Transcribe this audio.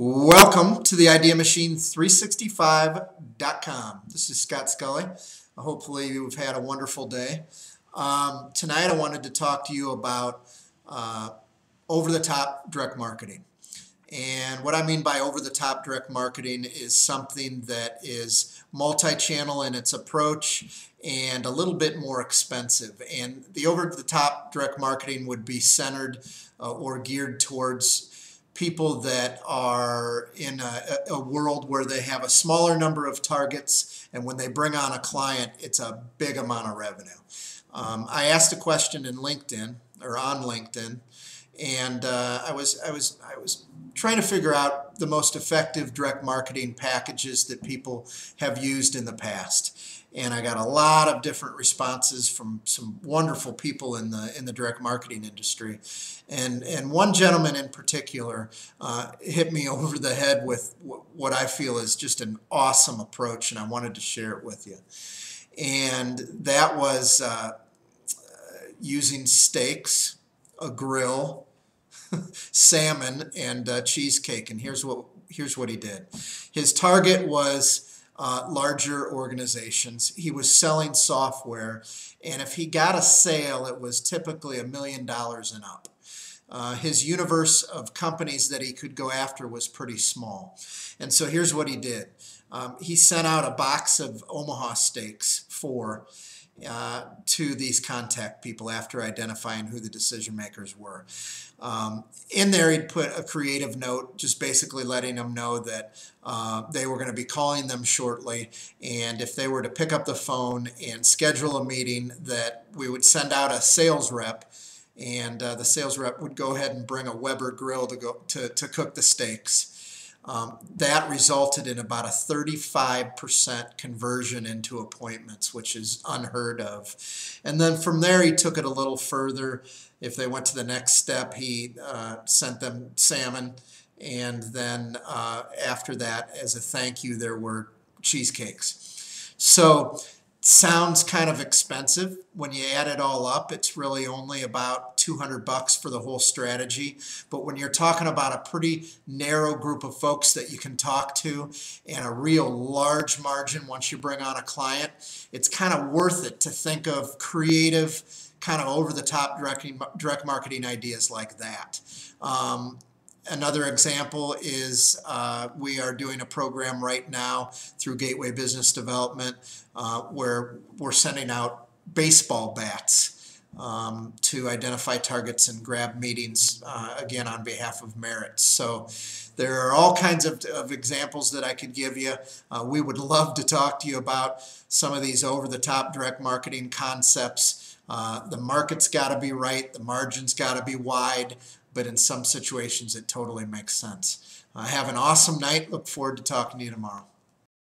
Welcome to the IdeaMachine365.com. This is Scott Scully. Hopefully you've had a wonderful day. Tonight I wanted to talk to you about over-the-top direct marketing. And what I mean by over-the-top direct marketing is something that is multi-channel in its approach and a little bit more expensive. And the over-the-top direct marketing would be centered or geared towards people that are in a world where they have a smaller number of targets, and when they bring on a client, it's a big amount of revenue. I asked a question in LinkedIn or on LinkedIn, and I was trying to figure out the most effective direct marketing packages that people have used in the past. And I got a lot of different responses from some wonderful people in the direct marketing industry. And one gentleman in particular hit me over the head with what I feel is just an awesome approach, and I wanted to share it with you. And that was using steaks, a grill, salmon, and cheesecake. And here's what he did. His target was larger organizations. He was selling software, and if he got a sale, it was typically $1 million and up. His universe of companies that he could go after was pretty small. And so here's what he did. He sent out a box of Omaha steaks to these contact people after identifying who the decision makers were. In there, he'd put a creative note, just basically letting them know that they were going to be calling them shortly, and if they were to pick up the phone and schedule a meeting, that we would send out a sales rep, and the sales rep would go ahead and bring a Weber grill to cook the steaks. That resulted in about a 35% conversion into appointments, which is unheard of. And then from there, he took it a little further. If they went to the next step, he sent them salmon. And then after that, as a thank you, there were cheesecakes. So sounds kind of expensive. When you add it all up, it's really only about $200 for the whole strategy. But when you're talking about a pretty narrow group of folks that you can talk to and a real large margin once you bring on a client, it's kind of worth it to think of creative, kind of over-the-top direct marketing ideas like that. Another example is we are doing a program right now through Gateway Business Development where we're sending out baseball bats to identify targets and grab meetings, again, on behalf of Merit. So there are all kinds of examples that I could give you. We would love to talk to you about some of these over-the-top direct marketing concepts. The market's got to be right, the margin's got to be wide, but in some situations it totally makes sense. Have an awesome night. Look forward to talking to you tomorrow.